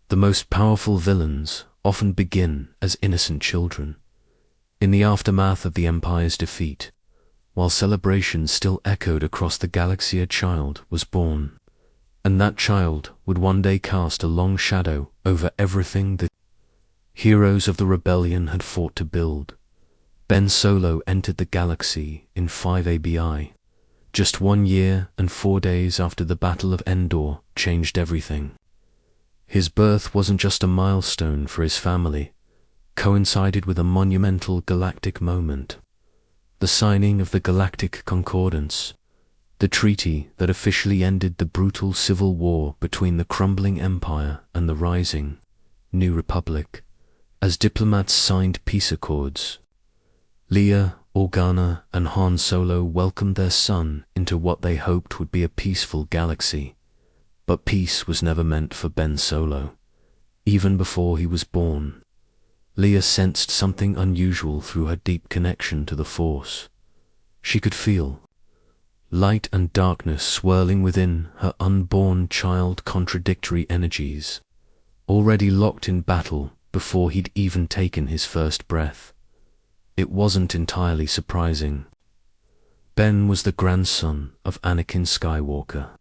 The most powerful villains often begin as innocent children. In the aftermath of the Empire's defeat, while celebrations still echoed across the galaxy, a child was born. And that child would one day cast a long shadow over everything the heroes of the rebellion had fought to build. Ben Solo entered the galaxy in 5 ABI, just 1 year and 4 days after the Battle of Endor changed everything. His birth wasn't just a milestone for his family, coincided with a monumental galactic moment. The signing of the Galactic Concordance, the treaty that officially ended the brutal civil war between the crumbling Empire and the rising New Republic. As diplomats signed peace accords, Leia, Organa, and Han Solo welcomed their son into what they hoped would be a peaceful galaxy. But peace was never meant for Ben Solo. Even before he was born, Leia sensed something unusual through her deep connection to the Force. She could feel light and darkness swirling within her unborn child, contradictory energies, already locked in battle before he'd even taken his first breath. It wasn't entirely surprising. Ben was the grandson of Anakin Skywalker,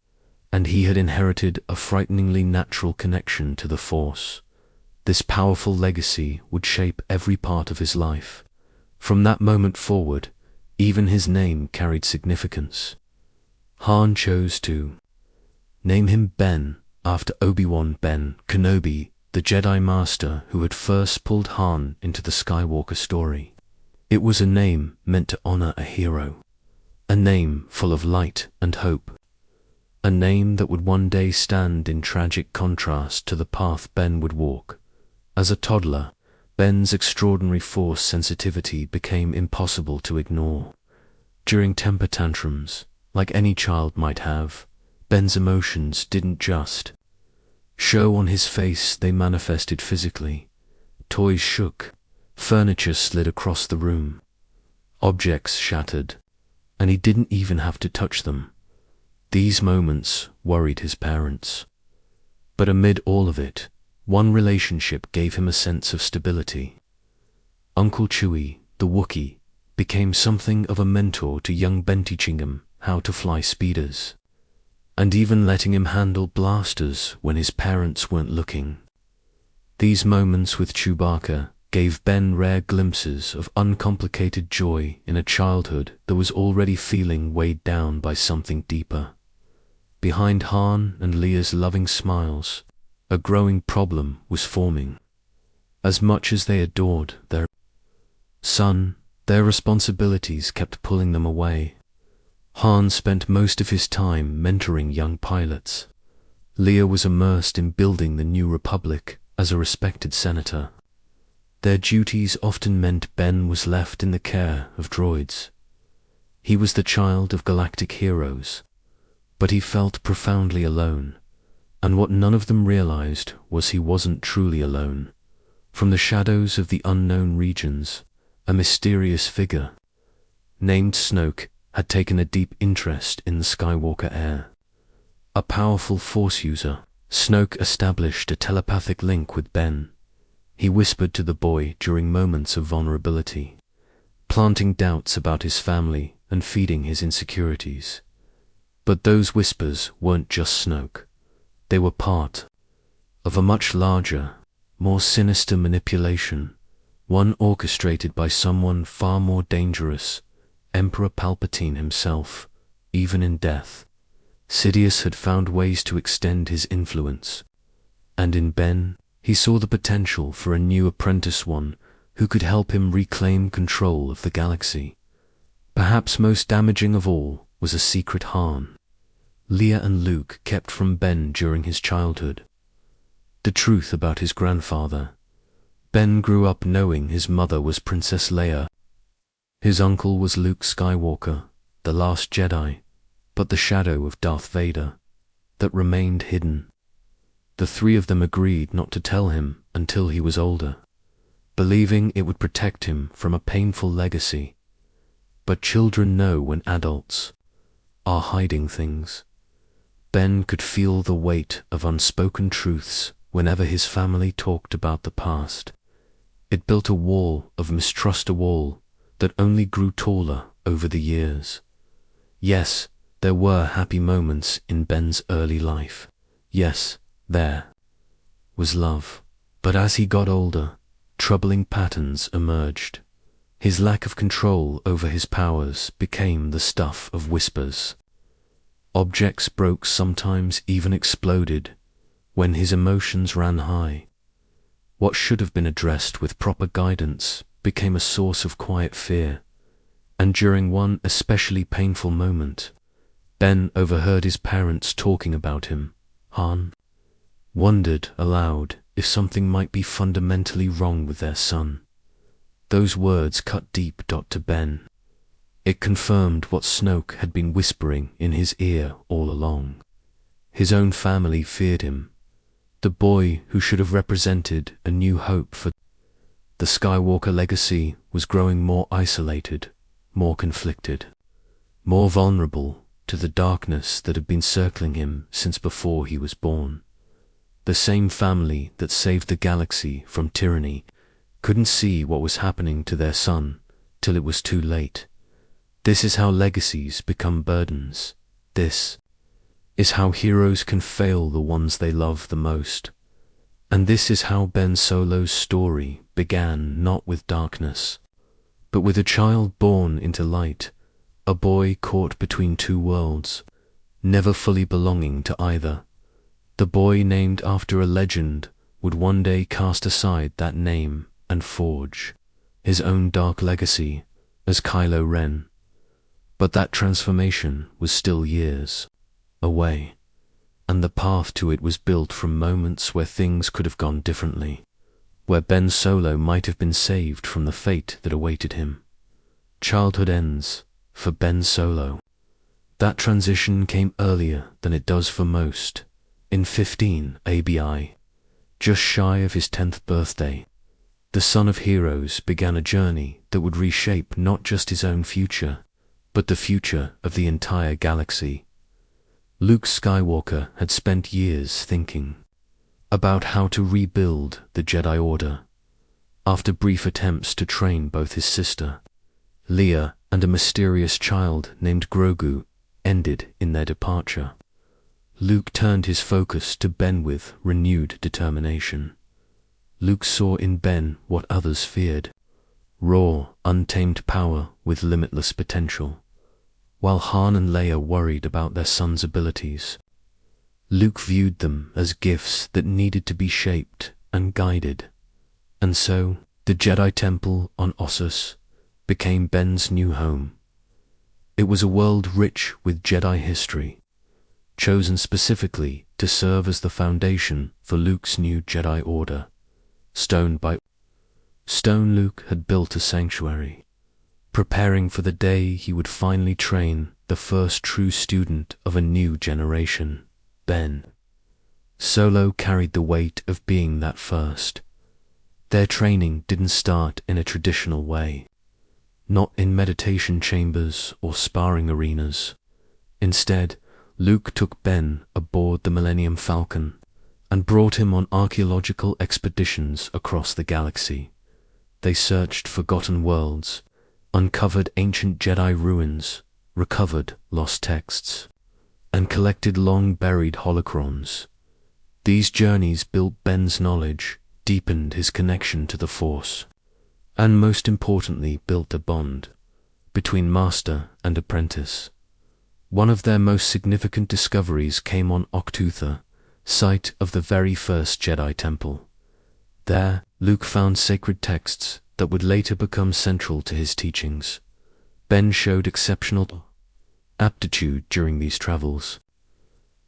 and he had inherited a frighteningly natural connection to the Force. This powerful legacy would shape every part of his life. From that moment forward, even his name carried significance. Han chose to name him Ben after Obi-Wan Ben Kenobi, the Jedi Master who had first pulled Han into the Skywalker story. It was a name meant to honor a hero, a name full of light and hope, a name that would one day stand in tragic contrast to the path Ben would walk. As a toddler, Ben's extraordinary Force sensitivity became impossible to ignore. During temper tantrums, like any child might have, Ben's emotions didn't just show on his face, they manifested physically. Toys shook, furniture slid across the room, objects shattered, and he didn't even have to touch them. These moments worried his parents. But amid all of it, one relationship gave him a sense of stability. Uncle Chewie, the Wookiee, became something of a mentor to young Ben, teaching him how to fly speeders, and even letting him handle blasters when his parents weren't looking. These moments with Chewbacca gave Ben rare glimpses of uncomplicated joy in a childhood that was already feeling weighed down by something deeper. Behind Han and Leia's loving smiles, a growing problem was forming. As much as they adored their son, their responsibilities kept pulling them away. Han spent most of his time mentoring young pilots. Leia was immersed in building the New Republic as a respected senator. Their duties often meant Ben was left in the care of droids. He was the child of galactic heroes, but he felt profoundly alone. And what none of them realized was he wasn't truly alone. From the shadows of the unknown regions, a mysterious figure named Snoke had taken a deep interest in the Skywalker heir. A powerful Force user, Snoke established a telepathic link with Ben. He whispered to the boy during moments of vulnerability, planting doubts about his family and feeding his insecurities. But those whispers weren't just Snoke. They were part of a much larger, more sinister manipulation, one orchestrated by someone far more dangerous, Emperor Palpatine himself. Even in death, Sidious had found ways to extend his influence. And in Ben, he saw the potential for a new apprentice, one who could help him reclaim control of the galaxy. Perhaps most damaging of all was a secret Han, Leia and Luke kept from Ben during his childhood. The truth about his grandfather. Ben grew up knowing his mother was Princess Leia. His uncle was Luke Skywalker, the last Jedi, but the shadow of Darth Vader that remained hidden. The three of them agreed not to tell him until he was older, believing it would protect him from a painful legacy. But children know when adults are hiding things. Ben could feel the weight of unspoken truths whenever his family talked about the past. It built a wall of mistrust, a wall that only grew taller over the years. Yes, there were happy moments in Ben's early life. Yes, there was love. But as he got older, troubling patterns emerged. His lack of control over his powers became the stuff of whispers. Objects broke, sometimes even exploded, when his emotions ran high. What should have been addressed with proper guidance became a source of quiet fear. And during one especially painful moment, Ben overheard his parents talking about him. Han wondered aloud if something might be fundamentally wrong with their son. Those words cut deep to Ben. It confirmed what Snoke had been whispering in his ear all along. His own family feared him, the boy who should have represented a new hope for the Skywalker legacy was growing more isolated, more conflicted, more vulnerable to the darkness that had been circling him since before he was born. The same family that saved the galaxy from tyranny couldn't see what was happening to their son till it was too late. This is how legacies become burdens. This is how heroes can fail the ones they love the most. And this is how Ben Solo's story began, not with darkness, but with a child born into light, a boy caught between two worlds, never fully belonging to either. The boy named after a legend would one day cast aside that name and forge his own dark legacy as Kylo Ren. But that transformation was still years away, and the path to it was built from moments where things could have gone differently, where Ben Solo might have been saved from the fate that awaited him. Childhood ends for Ben Solo. That transition came earlier than it does for most. In 15 ABI, just shy of his 10th birthday, the son of heroes began a journey that would reshape not just his own future, but the future of the entire galaxy. Luke Skywalker had spent years thinking about how to rebuild the Jedi Order. After brief attempts to train both his sister, Leia, and a mysterious child named Grogu ended in their departure, Luke turned his focus to Ben with renewed determination. Luke saw in Ben what others feared: raw, untamed power with limitless potential. While Han and Leia worried about their son's abilities, Luke viewed them as gifts that needed to be shaped and guided. And so, the Jedi Temple on Ossus became Ben's new home. It was a world rich with Jedi history, chosen specifically to serve as the foundation for Luke's new Jedi Order. Stone by stone, Luke had built a sanctuary, preparing for the day he would finally train the first true student of a new generation. Ben Solo carried the weight of being that first. Their training didn't start in a traditional way, not in meditation chambers or sparring arenas. Instead, Luke took Ben aboard the Millennium Falcon and brought him on archaeological expeditions across the galaxy. They searched forgotten worlds, uncovered ancient Jedi ruins, recovered lost texts, and collected long-buried holocrons. These journeys built Ben's knowledge, deepened his connection to the Force, and most importantly built a bond between master and apprentice. One of their most significant discoveries came on Octutha, site of the very first Jedi Temple. There, Luke found sacred texts that would later become central to his teachings. Ben showed exceptional aptitude during these travels.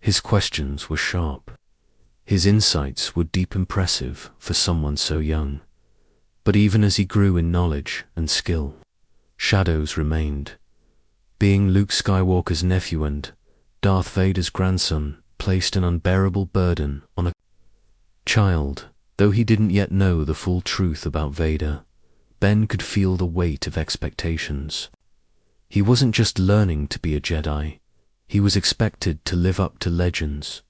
His questions were sharp. His insights were deep, impressive for someone so young. But even as he grew in knowledge and skill, shadows remained. Being Luke Skywalker's nephew and Darth Vader's grandson placed an unbearable burden on a child. Though he didn't yet know the full truth about Vader, Ben could feel the weight of expectations. He wasn't just learning to be a Jedi, he was expected to live up to legends.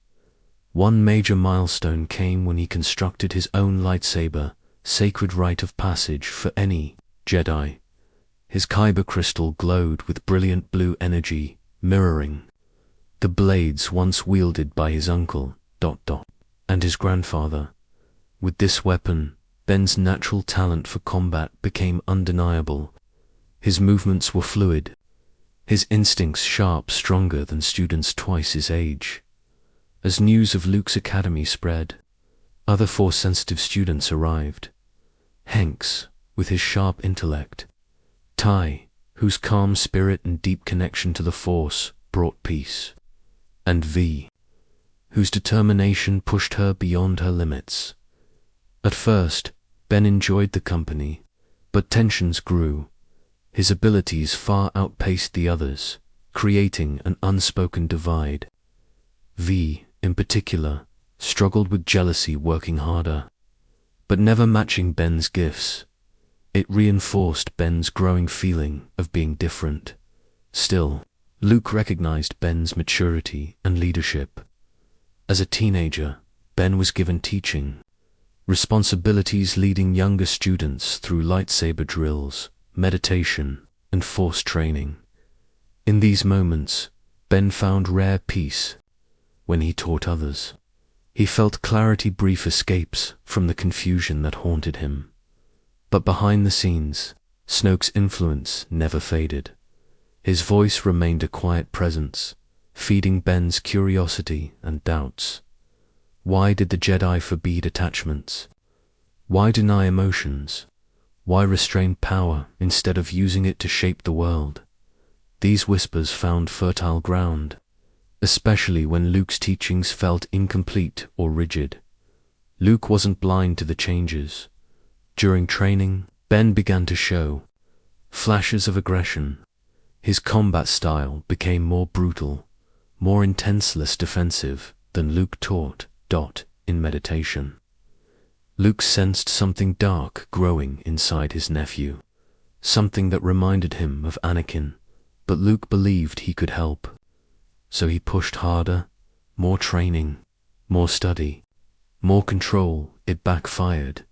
One major milestone came when he constructed his own lightsaber, sacred rite of passage for any Jedi. His kyber crystal glowed with brilliant blue energy, mirroring the blades once wielded by his uncle, and his grandfather. With this weapon, Ben's natural talent for combat became undeniable. His movements were fluid, his instincts sharp, stronger than students twice his age. As news of Luke's academy spread, other Force-sensitive students arrived. Hanks, with his sharp intellect, Ty, whose calm spirit and deep connection to the Force brought peace, and V, whose determination pushed her beyond her limits. At first, Ben enjoyed the company, but tensions grew. His abilities far outpaced the others, creating an unspoken divide. V, in particular, struggled with jealousy, working harder, but never matching Ben's gifts. It reinforced Ben's growing feeling of being different. Still, Luke recognized Ben's maturity and leadership. As a teenager, Ben was given teaching responsibilities, leading younger students through lightsaber drills, meditation, and Force training. In these moments, Ben found rare peace. When he taught others, he felt clarity, brief escapes from the confusion that haunted him. But behind the scenes, Snoke's influence never faded. His voice remained a quiet presence, feeding Ben's curiosity and doubts. Why did the Jedi forbid attachments? Why deny emotions? Why restrain power instead of using it to shape the world? These whispers found fertile ground, especially when Luke's teachings felt incomplete or rigid. Luke wasn't blind to the changes. During training, Ben began to show flashes of aggression. His combat style became more brutal, more intense, less defensive than Luke taught, in meditation. Luke sensed something dark growing inside his nephew, something that reminded him of Anakin, but Luke believed he could help. So he pushed harder, more training, more study, more control. It backfired.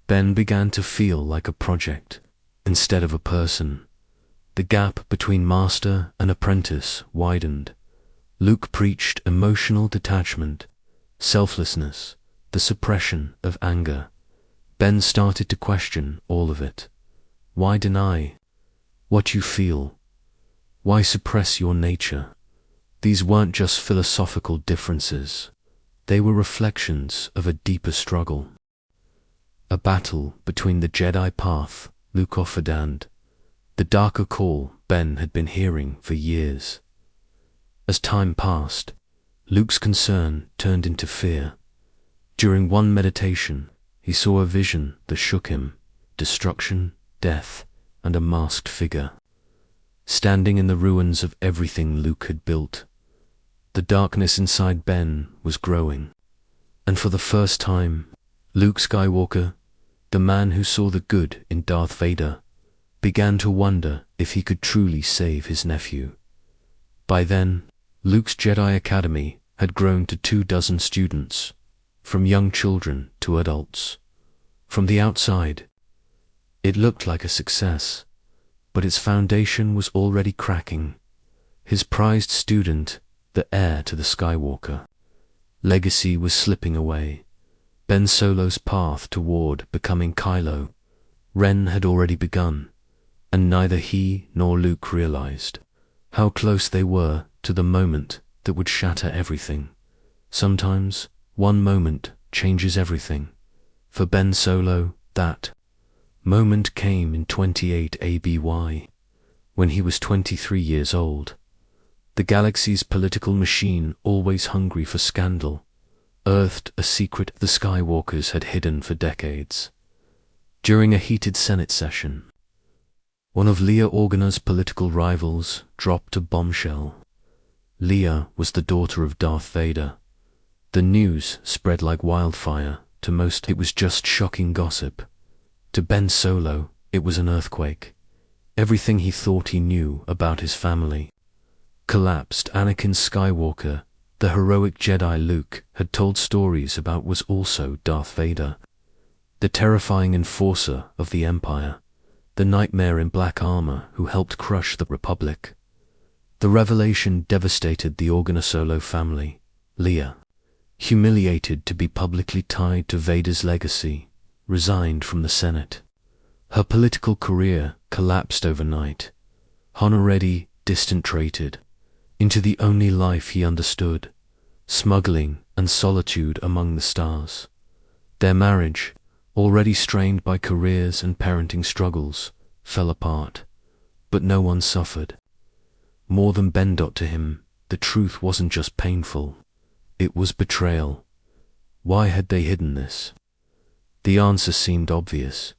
Ben began to feel like a project instead of a person. The gap between master and apprentice widened. Luke preached emotional detachment, selflessness, the suppression of anger. Ben started to question all of it. Why deny what you feel? Why suppress your nature? These weren't just philosophical differences. They were reflections of a deeper struggle. A battle between the Jedi path, Luke offered, and the darker call Ben had been hearing for years. As time passed, Luke's concern turned into fear. During one meditation, he saw a vision that shook him: destruction, death, and a masked figure, standing in the ruins of everything Luke had built. The darkness inside Ben was growing, and for the first time, Luke Skywalker, the man who saw the good in Darth Vader, began to wonder if he could truly save his nephew. By then, Luke's Jedi Academy had grown to 24 students, from young children to adults. From the outside, it looked like a success, but its foundation was already cracking. His prized student, the heir to the Skywalker legacy, was slipping away. Ben Solo's path toward becoming Kylo Ren had already begun, and neither he nor Luke realized how close they were to the moment that would shatter everything. Sometimes, one moment changes everything. For Ben Solo, that moment came in 28 ABY, when he was 23 years old. The galaxy's political machine, always hungry for scandal, unearthed a secret the Skywalkers had hidden for decades. During a heated Senate session, one of Leia Organa's political rivals dropped a bombshell. Leia was the daughter of Darth Vader. The news spread like wildfire. To most, it was just shocking gossip. To Ben Solo, it was an earthquake. Everything he thought he knew about his family collapsed. Anakin Skywalker, The heroic Jedi Luke had told stories about was also Darth Vader, the terrifying enforcer of the Empire, the nightmare in black armor who helped crush the Republic. The revelation devastated the Organa family. Leia, humiliated to be publicly tied to Vader's legacy, resigned from the Senate. Her political career collapsed overnight. Han already disintegrated into the only life he understood, smuggling and solitude among the stars. Their marriage, already strained by careers and parenting struggles, fell apart, but no one suffered. More than Ben. To him, the truth wasn't just painful, it was betrayal. Why had they hidden this? The answer seemed obvious.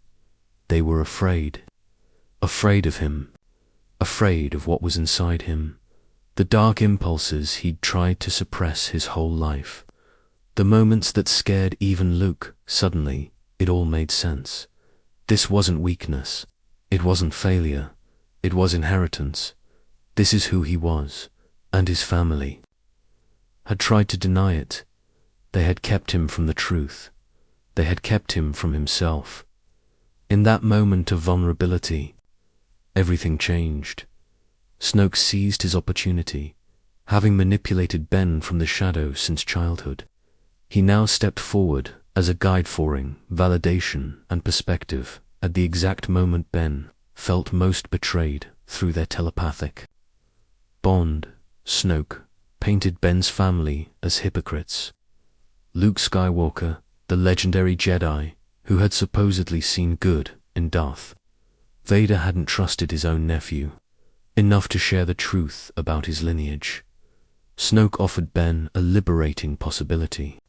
They were afraid. Afraid of him. Afraid of what was inside him. The dark impulses he'd tried to suppress his whole life. The moments that scared even Luke. Suddenly, it all made sense. This wasn't weakness. It wasn't failure. It was inheritance. This is who he was, and his family had tried to deny it. They had kept him from the truth. They had kept him from himself. In that moment of vulnerability, everything changed. Snoke seized his opportunity. Having manipulated Ben from the shadows since childhood, he now stepped forward as a guide offering validation and perspective at the exact moment Ben felt most betrayed through their telepathic bond. Snoke painted Ben's family as hypocrites. Luke Skywalker, the legendary Jedi who had supposedly seen good in Darth Vader, hadn't trusted his own nephew enough to share the truth about his lineage. Snoke offered Ben a liberating possibility.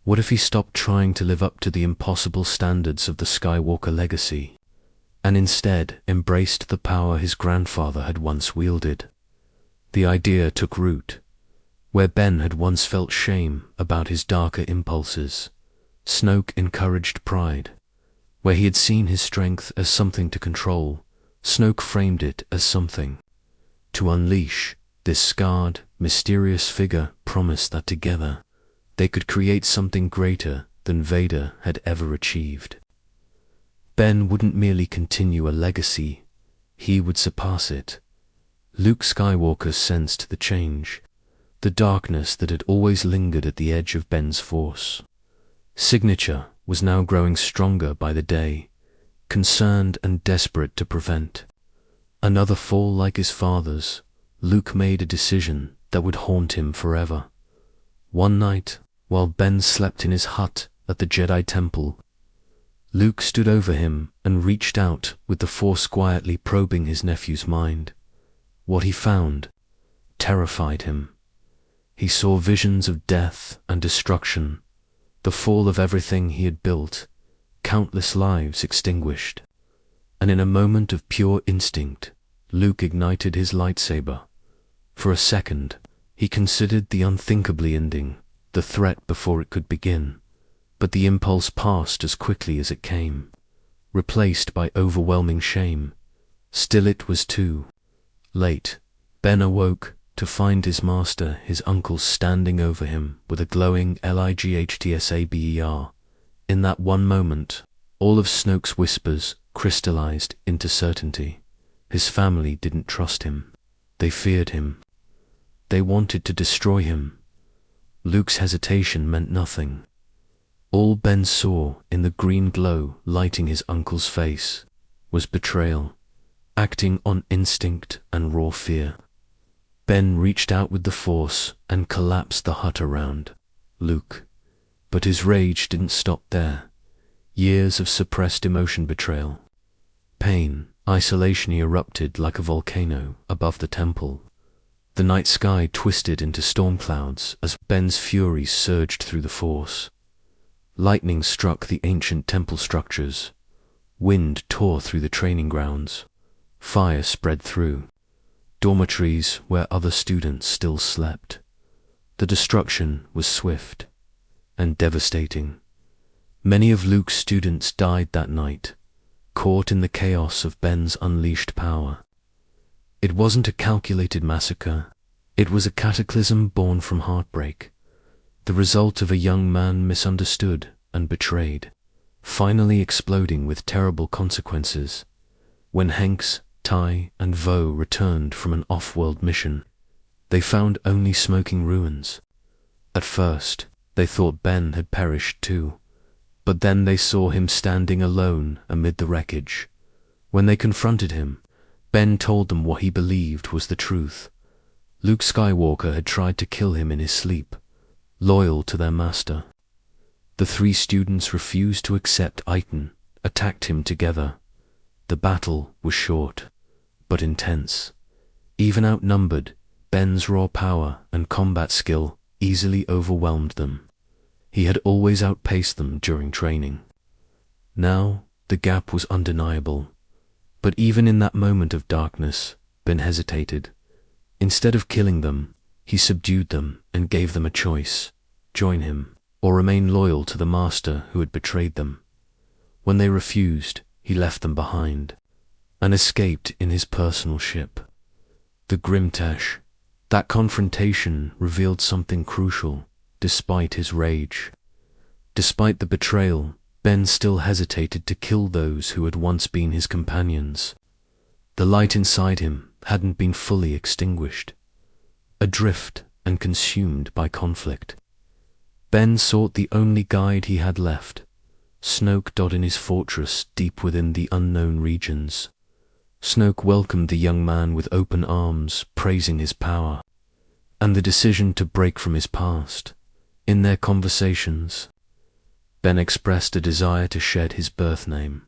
What if he stopped trying to live up to the impossible standards of the Skywalker legacy, and instead embraced the power his grandfather had once wielded? The idea took root. Where Ben had once felt shame about his darker impulses, Snoke encouraged pride. Where he had seen his strength as something to control, Snoke framed it as something to unleash. This scarred, mysterious figure promised that together they could create something greater than Vader had ever achieved. Ben wouldn't merely continue a legacy, he would surpass it. Luke Skywalker sensed the change, the darkness that had always lingered at the edge of Ben's force. Signature was now growing stronger by the day, concerned and desperate to prevent another fall like his father's. Luke made a decision that would haunt him forever. One night, while Ben slept in his hut at the Jedi Temple, Luke stood over him and reached out with the Force quietly probing his nephew's mind. What he found terrified him. He saw visions of death and destruction, the fall of everything he had built, countless lives extinguished. And in a moment of pure instinct, Luke ignited his lightsaber. For a second, he considered the unthinkably ending, the threat before it could begin. But the impulse passed as quickly as it came, replaced by overwhelming shame. Still, it was too late. Ben awoke to find his master, his uncle, standing over him with a glowing lightsaber. In that one moment, all of Snoke's whispers crystallized into certainty. His family didn't trust him. They feared him. They wanted to destroy him. Luke's hesitation meant nothing. All Ben saw in the green glow lighting his uncle's face was betrayal, acting on instinct and raw fear. Ben reached out with the Force and collapsed the hut around Luke. But his rage didn't stop there. Years of suppressed emotion, betrayal, pain, isolation erupted like a volcano above the temple. The night sky twisted into storm clouds as Ben's fury surged through the Force. Lightning struck the ancient temple structures. Wind tore through the training grounds. Fire spread through dormitories where other students still slept. The destruction was swift and devastating. Many of Luke's students died that night, caught in the chaos of Ben's unleashed power. It wasn't a calculated massacre. It was a cataclysm born from heartbreak, the result of a young man misunderstood and betrayed, finally exploding with terrible consequences. When Hanks, Ty, and Vo returned from an off-world mission, they found only smoking ruins. At first, they thought Ben had perished too, but then they saw him standing alone amid the wreckage. When they confronted him, Ben told them what he believed was the truth. Luke Skywalker had tried to kill him in his sleep, loyal to their master. The three students refused to accept Aiton, attacked him together. The battle was short, but intense. Even outnumbered, Ben's raw power and combat skill easily overwhelmed them. He had always outpaced them during training. Now, the gap was undeniable. But even in that moment of darkness, Ben hesitated. Instead of killing them, he subdued them and gave them a choice: join him, or remain loyal to the master who had betrayed them. When they refused, he left them behind, and escaped in his personal ship, the Grimtash. That confrontation revealed something crucial. Despite his rage, despite the betrayal, Ben still hesitated to kill those who had once been his companions. The light inside him hadn't been fully extinguished, adrift and consumed by conflict. Ben sought the only guide he had left, Snoke in his fortress deep within the unknown regions. Snoke welcomed the young man with open arms, praising his power and the decision to break from his past. In their conversations, Ben expressed a desire to shed his birth name.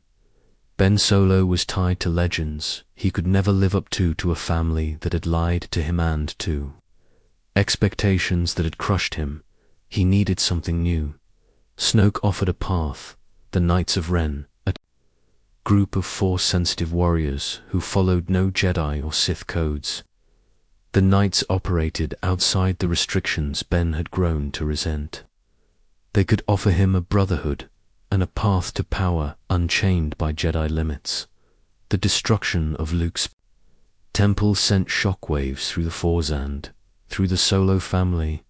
Ben Solo was tied to legends he could never live up to a family that had lied to him and to expectations that had crushed him. He needed something new. Snoke offered a path, the Knights of Ren, a group of Force-sensitive warriors who followed no Jedi or Sith codes. The Knights operated outside the restrictions Ben had grown to resent. They could offer him a brotherhood and a path to power unchained by Jedi limits. The destruction of Luke's temple sent shockwaves through the Forzand, through the Solo family.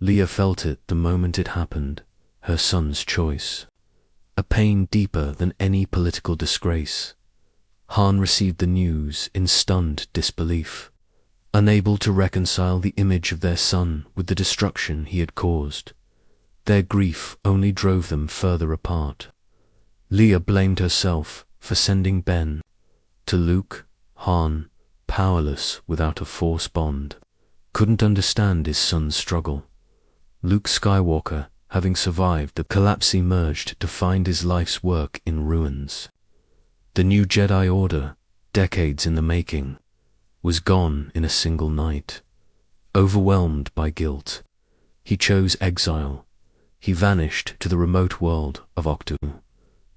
Leia felt it the moment it happened, her son's choice. A pain deeper than any political disgrace. Han received the news in stunned disbelief, unable to reconcile the image of their son with the destruction he had caused. Their grief only drove them further apart. Leia blamed herself for sending Ben to Luke. Han, powerless without a Force bond, couldn't understand his son's struggle. Luke Skywalker, having survived the collapse, emerged to find his life's work in ruins. The new Jedi Order, decades in the making, was gone in a single night. Overwhelmed by guilt, he chose exile. He vanished to the remote world of Octu,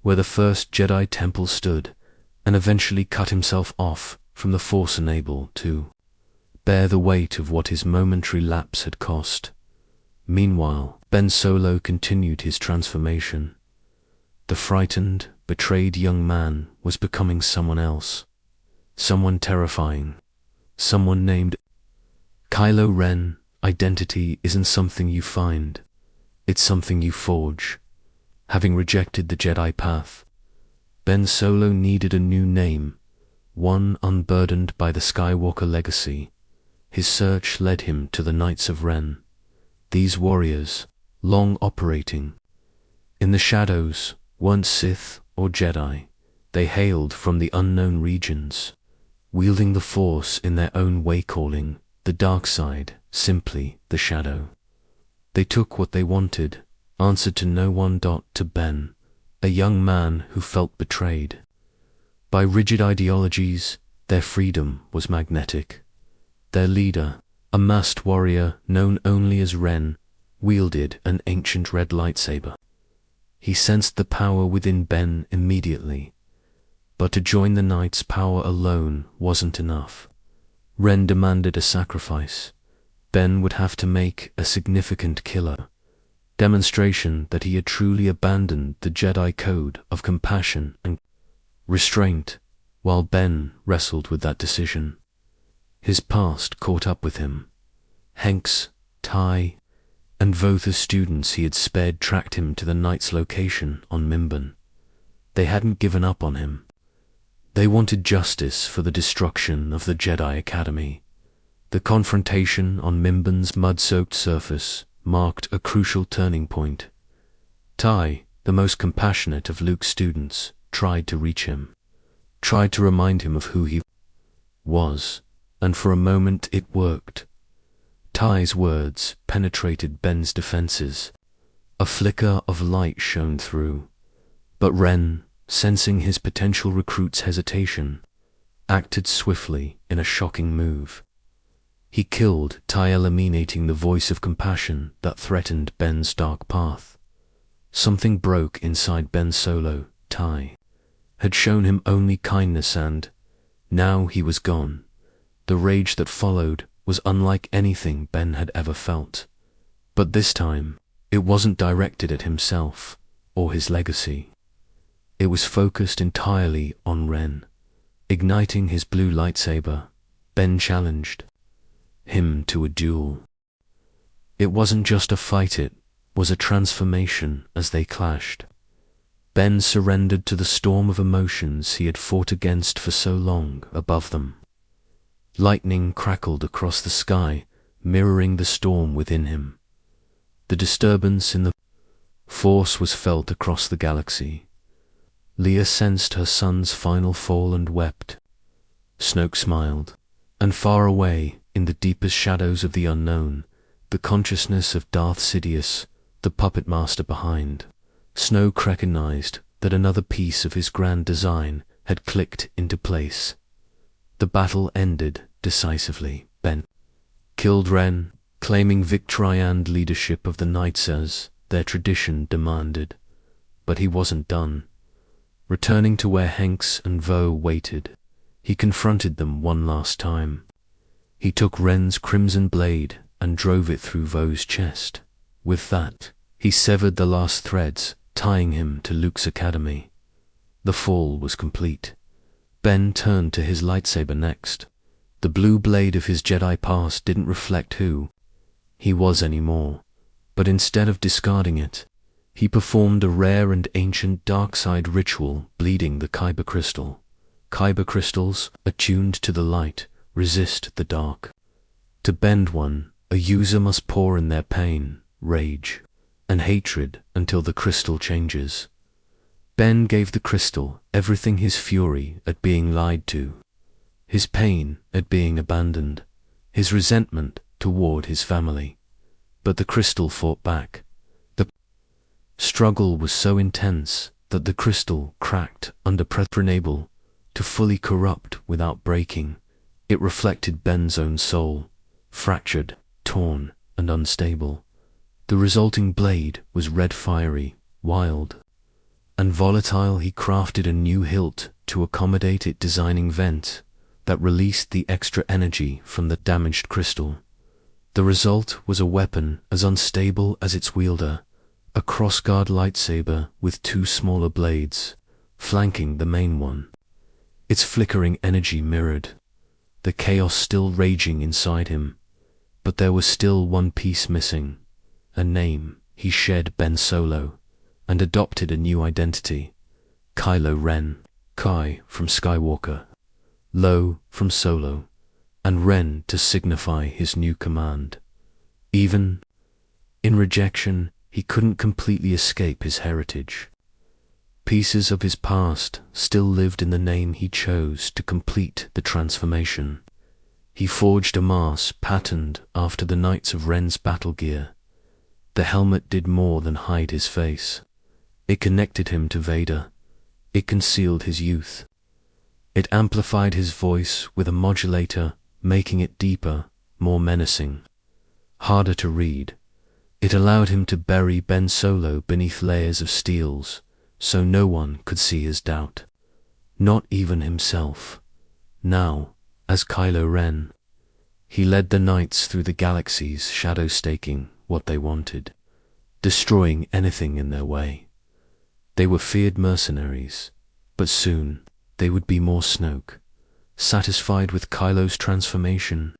where the first Jedi temple stood, and eventually cut himself off from the Force, unable to bear the weight of what his momentary lapse had cost. Meanwhile, Ben Solo continued his transformation. The frightened, betrayed young man was becoming someone else, someone terrifying, someone named Kylo Ren. Identity isn't something you find, it's something you forge. Having rejected the Jedi path, Ben Solo needed a new name, one unburdened by the Skywalker legacy. His search led him to the Knights of Ren. These warriors, long operating in the shadows, weren't Sith or Jedi. They hailed from the unknown regions, wielding the Force in their own way, calling the dark side simply the shadow. They took what they wanted, answered to no one. To Ben, a young man who felt betrayed by rigid ideologies, their freedom was magnetic. Their leader, a masked warrior known only as Ren, wielded an ancient red lightsaber. He sensed the power within Ben immediately, but to join the Knights' power alone wasn't enough. Ren demanded a sacrifice. Ben would have to make a significant killer demonstration that he had truly abandoned the Jedi code of compassion and restraint. While Ben wrestled with that decision, his past caught up with him. Hanks, Ty, and both the students he had spared tracked him to the Knight's location on Mimban. They hadn't given up on him. They wanted justice for the destruction of the Jedi Academy. The confrontation on Mimban's mud-soaked surface marked a crucial turning point. Ty, the most compassionate of Luke's students, tried to reach him, tried to remind him of who he was, and for a moment it worked. Ty's words penetrated Ben's defenses. A flicker of light shone through. But Ren, sensing his potential recruit's hesitation, acted swiftly in a shocking move. He killed Ty, eliminating the voice of compassion that threatened Ben's dark path. Something broke inside Ben Solo. Ty had shown him only kindness, and now he was gone. The rage that followed was unlike anything Ben had ever felt. But this time, it wasn't directed at himself or his legacy. It was focused entirely on Ren. Igniting his blue lightsaber, Ben challenged him to a duel. It wasn't just a fight, it was a transformation as they clashed. Ben surrendered to the storm of emotions he had fought against for so long above them. Lightning crackled across the sky, mirroring the storm within him. The disturbance in the Force was felt across the galaxy. Leia sensed her son's final fall and wept. Snoke smiled, and far away, in the deepest shadows of the unknown, the consciousness of Darth Sidious, the puppet master behind, Snoke recognized that another piece of his grand design had clicked into place. The battle ended decisively. Ben killed Ren, claiming victory and leadership of the Knights as their tradition demanded. But he wasn't done. Returning to where Hanks and Vo waited, he confronted them one last time. He took Ren's crimson blade and drove it through Vo's chest. With that, he severed the last threads, tying him to Luke's academy. The fall was complete. Ben turned to his lightsaber next. The blue blade of his Jedi past didn't reflect who he was anymore, but instead of discarding it, he performed a rare and ancient dark side ritual, bleeding the Kyber crystal. Kyber crystals, attuned to the light, resist the dark. To bend one, a user must pour in their pain, rage, and hatred until the crystal changes. Ben gave the crystal everything: his fury at being lied to, his pain at being abandoned, his resentment toward his family. But the crystal fought back. The struggle was so intense that the crystal cracked under pressure. Unable to fully corrupt without breaking, it reflected Ben's own soul, fractured, torn, and unstable. The resulting blade was red, fiery, wild, and volatile. He crafted a new hilt to accommodate it, designing vent that released the extra energy from the damaged crystal. The result was a weapon as unstable as its wielder, a crossguard lightsaber with two smaller blades, flanking the main one. Its flickering energy mirrored the chaos still raging inside him, but there was still one piece missing: a name. He shed Ben Solo and adopted a new identity: Kylo Ren. Kai from Skywalker, Lo from Solo, and Ren to signify his new command. Even in rejection, he couldn't completely escape his heritage. Pieces of his past still lived in the name he chose to complete the transformation. He forged a mask patterned after the Knights of Ren's battle gear. The helmet did more than hide his face. It connected him to Vader. It concealed his youth. It amplified his voice with a modulator, making it deeper, more menacing, harder to read. It allowed him to bury Ben Solo beneath layers of steels, so no one could see his doubt. Not even himself. Now, as Kylo Ren, he led the Knights through the galaxies, shadow staking what they wanted, destroying anything in their way. They were feared mercenaries, but soon they would be more Snoke, satisfied with Kylo's transformation.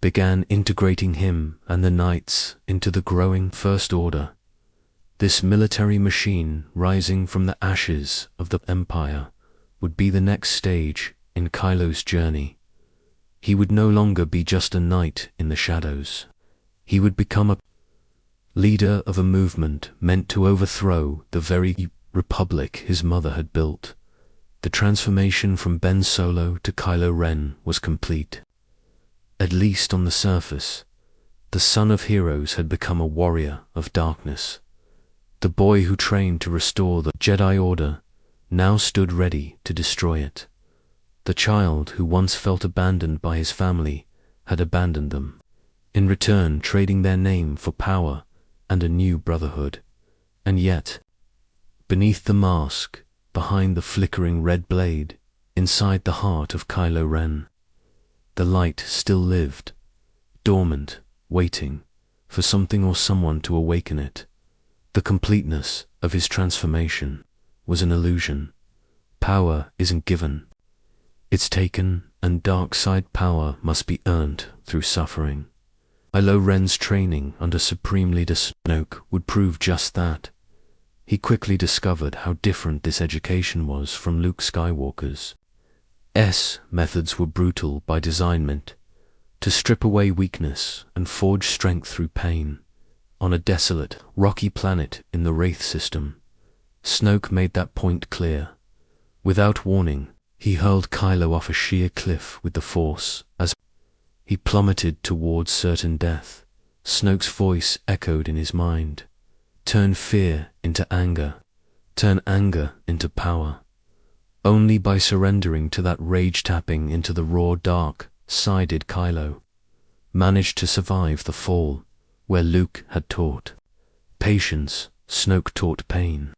began integrating him and the knights into the growing First Order. This military machine rising from the ashes of the Empire would be the next stage in Kylo's journey. He would no longer be just a knight in the shadows. He would become a leader of a movement meant to overthrow the very republic his mother had built. The transformation from Ben Solo to Kylo Ren was complete. At least on the surface, the son of heroes had become a warrior of darkness. The boy who trained to restore the Jedi Order now stood ready to destroy it. The child who once felt abandoned by his family had abandoned them, in return trading their name for power and a new brotherhood. And yet, beneath the mask, behind the flickering red blade, inside the heart of Kylo Ren, the light still lived, dormant, waiting for something or someone to awaken it. The completeness of his transformation was an illusion. Power isn't given. It's taken, and dark side power must be earned through suffering. Kylo Ren's training under Supreme Leader Snoke would prove just that. He quickly discovered how different this education was from Luke Skywalker's. Methods were brutal by design, meant to strip away weakness and forge strength through pain. On a desolate, rocky planet in the Wraith system, Snoke made that point clear. Without warning, he hurled Kylo off a sheer cliff with the Force. As he plummeted towards certain death, Snoke's voice echoed in his mind. Turn fear into anger. Turn anger into power. Only by surrendering to that rage tapping into the raw dark side did Kylo manage to survive the fall. Where Luke had taught patience, Snoke taught pain.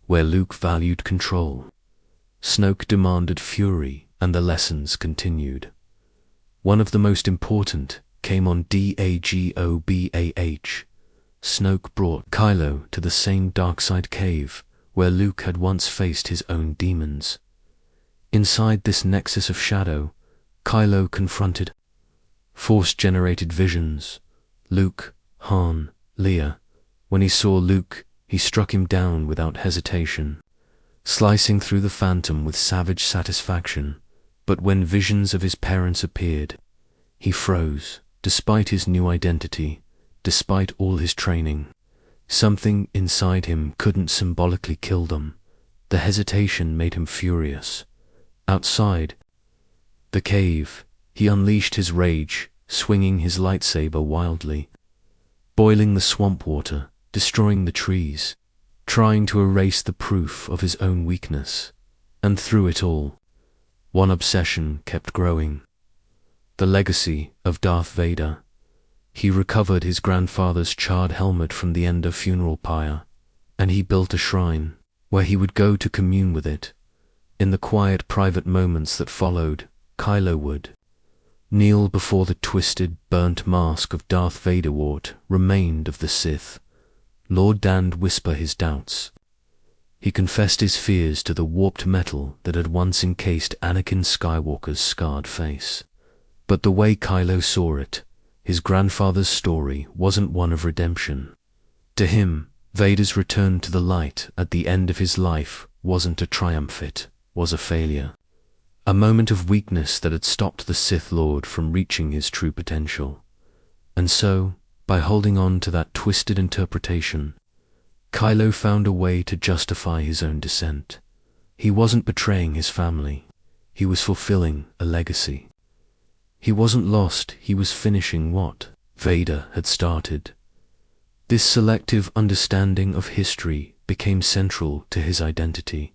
Where Luke valued control, Snoke demanded fury, and the lessons continued. One of the most important came on Dagobah. Snoke brought Kylo to the same darkside cave where Luke had once faced his own demons. Inside this nexus of shadow, Kylo confronted Force-generated visions. Luke, Han, Leia. When he saw Luke, he struck him down without hesitation, slicing through the phantom with savage satisfaction. But when visions of his parents appeared, he froze, despite his new identity, despite all his training. Something inside him couldn't symbolically kill them. The hesitation made him furious. Outside the cave, he unleashed his rage, swinging his lightsaber wildly, boiling the swamp water, destroying the trees, trying to erase the proof of his own weakness. And through it all, one obsession kept growing: the legacy of Darth Vader. He recovered his grandfather's charred helmet from the Ender funeral pyre, and he built a shrine where he would go to commune with it. In the quiet private moments that followed, Kylo would kneel before the twisted, burnt mask of Darth Vader. What remained of the Sith Lord and whisper his doubts. He confessed his fears to the warped metal that had once encased Anakin Skywalker's scarred face. But the way Kylo saw it, his grandfather's story wasn't one of redemption. To him, Vader's return to the light at the end of his life wasn't a triumph, it was a failure. A moment of weakness that had stopped the Sith Lord from reaching his true potential. And so, by holding on to that twisted interpretation, Kylo found a way to justify his own descent. He wasn't betraying his family. He was fulfilling a legacy. He wasn't lost, he was finishing what Vader had started. This selective understanding of history became central to his identity.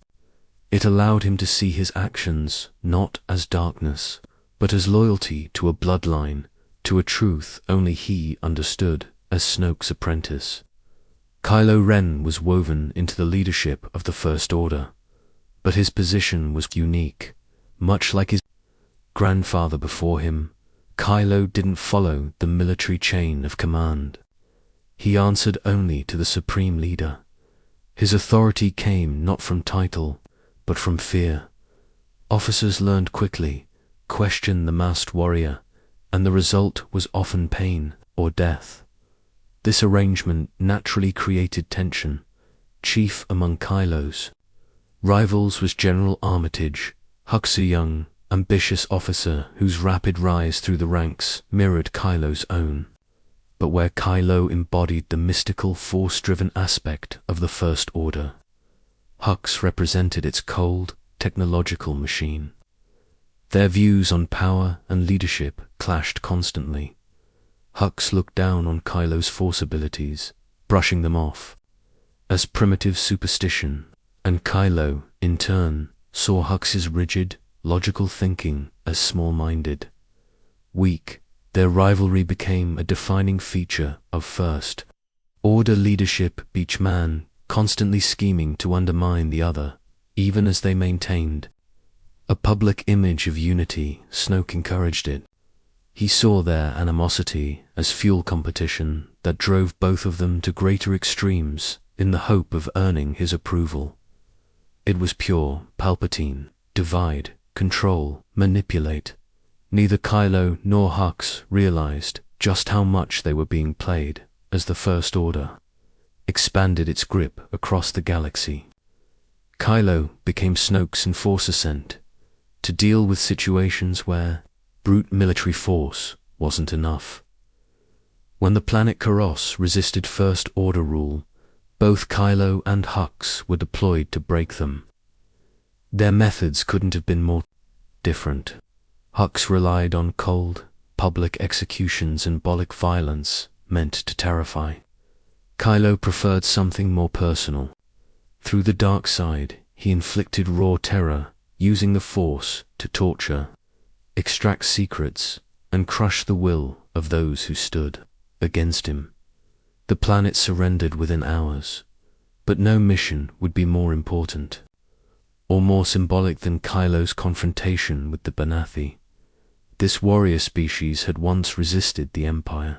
It allowed him to see his actions not as darkness, but as loyalty to a bloodline, to a truth only he understood as Snoke's apprentice. Kylo Ren was woven into the leadership of the First Order, but his position was unique. Much like his grandfather before him, Kylo didn't follow the military chain of command. He answered only to the Supreme Leader. His authority came not from title, but from fear. Officers learned quickly, question the masked warrior, and the result was often pain or death. This arrangement naturally created tension. Chief among Kylo's rivals was General Armitage, Hux, a young, ambitious officer whose rapid rise through the ranks mirrored Kylo's own, but where Kylo embodied the mystical, force-driven aspect of the First Order, Hux represented its cold, technological machine. Their views on power and leadership clashed constantly. Hux looked down on Kylo's force abilities, brushing them off as primitive superstition, and Kylo, in turn, saw Hux's rigid, logical thinking as small-minded. Weak, their rivalry became a defining feature of First Order leadership, each man constantly scheming to undermine the other, even as they maintained a public image of unity. Snoke encouraged it. He saw their animosity as fuel competition that drove both of them to greater extremes in the hope of earning his approval. It was pure Palpatine, divide, control, manipulate. Neither Kylo nor Hux realized just how much they were being played as the First Order expanded its grip across the galaxy. Kylo became Snoke's enforcer to deal with situations where brute military force wasn't enough. When the planet Karos resisted First Order rule, both Kylo and Hux were deployed to break them. Their methods couldn't have been more different. Hux relied on cold, public executions, symbolic violence meant to terrify. Kylo preferred something more personal. Through the dark side, he inflicted raw terror, using the Force to torture, extract secrets, and crush the will of those who stood against him. The planet surrendered within hours, but no mission would be more important or more symbolic than Kylo's confrontation with the Banathi. This warrior species had once resisted the Empire.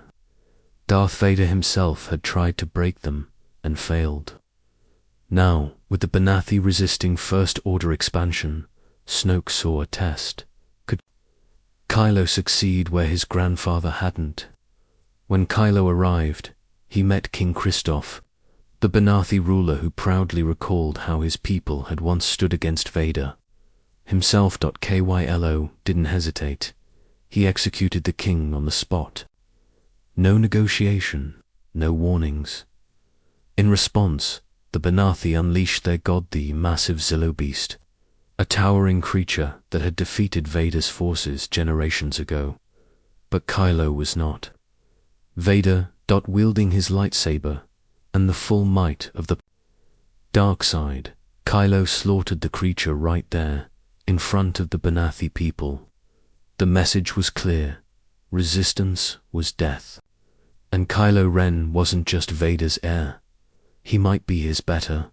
Darth Vader himself had tried to break them and failed. Now, with the Banathi resisting First Order expansion, Snoke saw a test. Could Kylo succeed where his grandfather hadn't? When Kylo arrived, he met King Christoph, the Banathi ruler who proudly recalled how his people had once stood against Vader. Himself, Kylo didn't hesitate. He executed the king on the spot. No negotiation, no warnings. In response, the Banathi unleashed their god, the massive Zillo beast, a towering creature that had defeated Vader's forces generations ago. But Kylo was not. Vader, wielding his lightsaber and the full might of the dark side, Kylo slaughtered the creature right there, in front of the Banathi people. The message was clear. Resistance was death. And Kylo Ren wasn't just Vader's heir. He might be his better.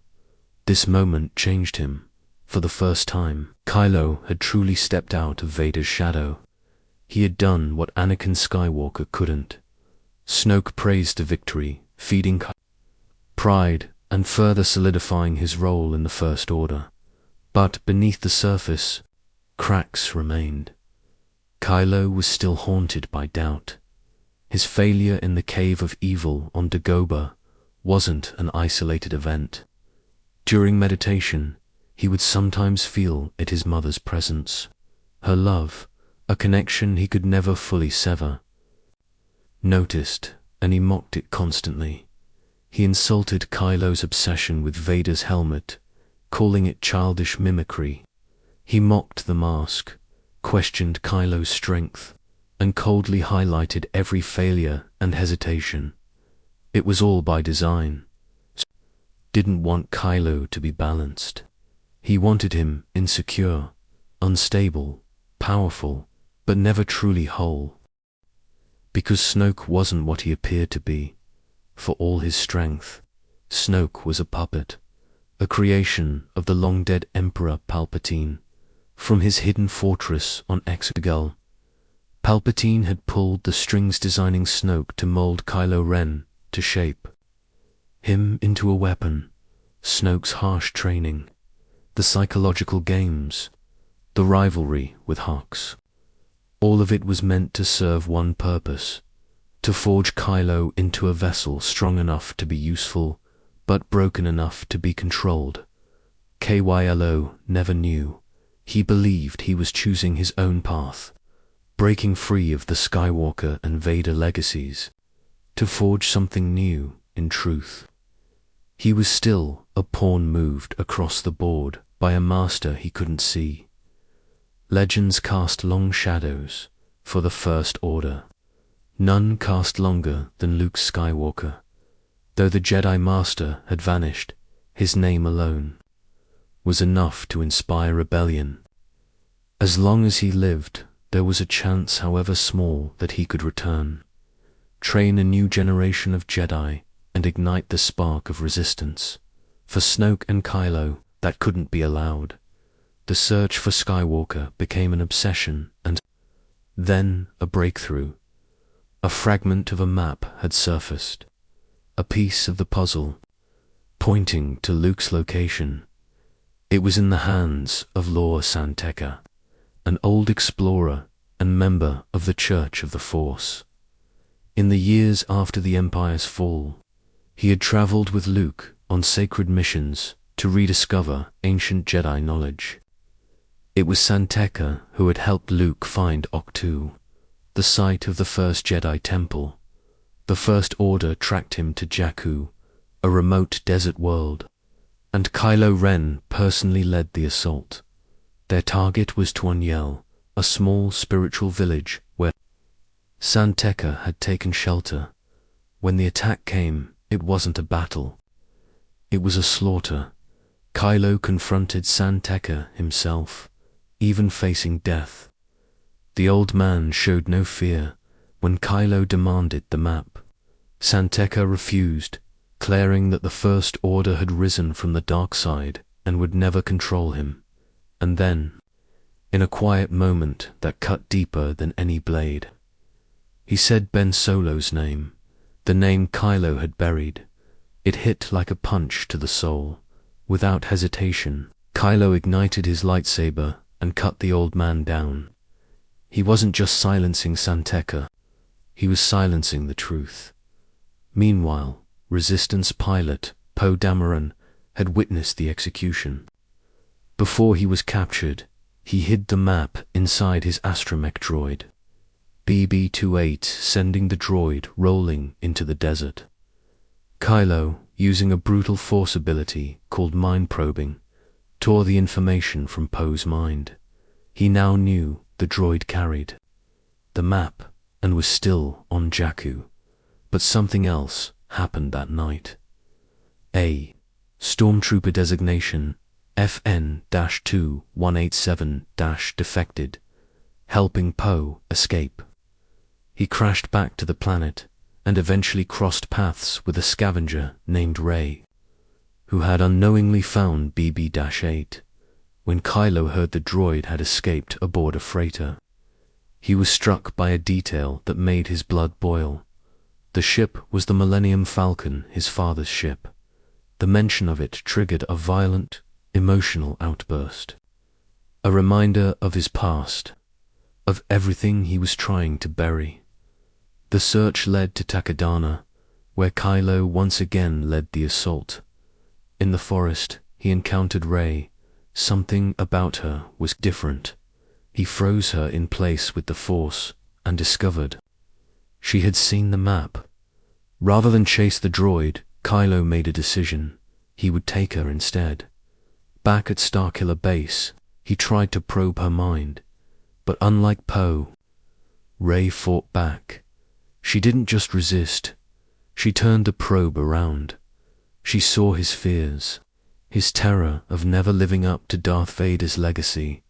This moment changed him. For the first time, Kylo had truly stepped out of Vader's shadow. He had done what Anakin Skywalker couldn't. Snoke praised the victory, feeding pride and further solidifying his role in the First Order. But beneath the surface, cracks remained. Kylo was still haunted by doubt. His failure in the Cave of Evil on Dagobah wasn't an isolated event. During meditation, he would sometimes feel it his mother's presence, her love, a connection he could never fully sever. Noticed, and he mocked it constantly. He insulted Kylo's obsession with Vader's helmet, calling it childish mimicry. He mocked the mask, questioned Kylo's strength, and coldly highlighted every failure and hesitation. It was all by design. Didn't want Kylo to be balanced. He wanted him insecure, unstable, powerful, but never truly whole. Because Snoke wasn't what he appeared to be. For all his strength, Snoke was a puppet, a creation of the long-dead Emperor Palpatine. From his hidden fortress on Exegol, Palpatine had pulled the strings, designing Snoke to mold Kylo Ren to shape him into a weapon. Snoke's harsh training, the psychological games, the rivalry with Hux, All of it was meant to serve one purpose: to forge Kylo into a vessel strong enough to be useful, but broken enough to be controlled. Kylo never knew. He believed he was choosing his own path, breaking free of the Skywalker and Vader legacies, to forge something new in truth. He was still a pawn moved across the board by a master he couldn't see. Legends cast long shadows for the First Order. None cast longer than Luke Skywalker. Though the Jedi Master had vanished, his name alone was enough to inspire rebellion. As long as he lived, there was a chance, however small, that he could return, train a new generation of Jedi, and ignite the spark of resistance. For Snoke and Kylo, that couldn't be allowed. The search for Skywalker became an obsession, and then a breakthrough. A fragment of a map had surfaced, a piece of the puzzle, pointing to Luke's location. It was in the hands of Lord San Tekka, an old explorer and member of the Church of the Force. In the years after the Empire's fall, he had traveled with Luke on sacred missions to rediscover ancient Jedi knowledge. It was San Tekka who had helped Luke find Octu, the site of the first Jedi Temple. The First Order tracked him to Jakku, a remote desert world, and Kylo Ren personally led the assault. Their target was Tuonyel, a small spiritual village where San Tekka had taken shelter. When the attack came, it wasn't a battle. It was a slaughter. Kylo confronted San Tekka himself, even facing death. The old man showed no fear when Kylo demanded the map. San Tekka refused, declaring that the First Order had risen from the dark side and would never control him. And then, in a quiet moment that cut deeper than any blade, he said Ben Solo's name, the name Kylo had buried. It hit like a punch to the soul. Without hesitation, Kylo ignited his lightsaber and cut the old man down. He wasn't just silencing San Tekka, he was silencing the truth. Meanwhile, Resistance pilot Poe Dameron had witnessed the execution. Before he was captured, he hid the map inside his astromech droid, BB-28, sending the droid rolling into the desert. Kylo, using a brutal force ability called mind probing, tore the information from Poe's mind. He now knew the droid carried the map and was still on Jakku. But something else happened that night. A stormtrooper designation FN-2187-defected, helping Poe escape. He crashed back to the planet and eventually crossed paths with a scavenger named Rey, who had unknowingly found BB-8 when Kylo heard the droid had escaped aboard a freighter. He was struck by a detail that made his blood boil. The ship was the Millennium Falcon, his father's ship. The mention of it triggered a violent, emotional outburst. A reminder of his past, of everything he was trying to bury. The search led to Takodana, where Kylo once again led the assault. In the forest, he encountered Rey. Something about her was different. He froze her in place with the Force and discovered she had seen the map. Rather than chase the droid, Kylo made a decision. He would take her instead. Back at Starkiller Base, he tried to probe her mind, but unlike Poe, Rey fought back. She didn't just resist, she turned the probe around. She saw his fears, his terror of never living up to Darth Vader's legacy.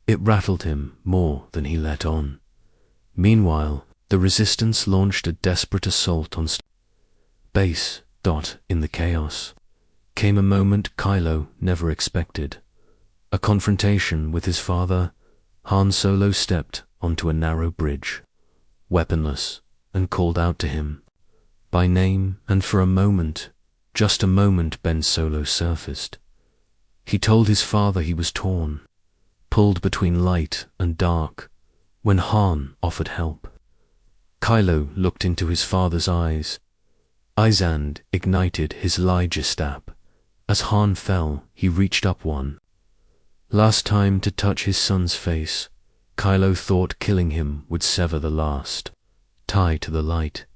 It rattled him more than he let on. Meanwhile, the Resistance launched a desperate assault on Base. In the chaos came a moment Kylo never expected. A confrontation with his father. Han Solo stepped onto a narrow bridge, weaponless, and called out to him by name, and for a moment, just a moment, Ben Solo surfaced. He told his father he was torn, pulled between light and dark, When Han offered help, Kylo looked into his father's eyes. Izand ignited his lightsaber. As Han fell, he reached up one last time to touch his son's face. Kylo thought killing him would sever the last tie to the light,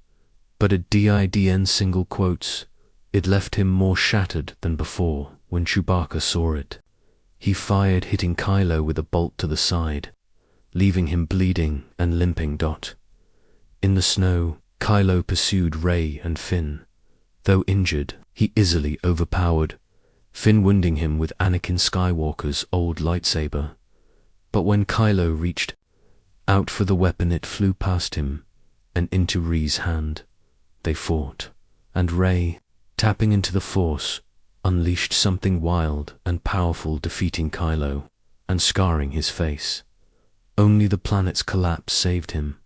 but it didn't. Single quotes. It left him more shattered than before. When Chewbacca saw it, he fired, hitting Kylo with a bolt to the side, leaving him bleeding and limping. In the snow, Kylo pursued Rey and Finn. Though injured, he easily overpowered Finn, wounding him with Anakin Skywalker's old lightsaber. But when Kylo reached out for the weapon, it flew past him and into Rey's hand. They fought, and Rey, tapping into the Force, unleashed something wild and powerful, defeating Kylo and scarring his face. Only the planet's collapse saved him.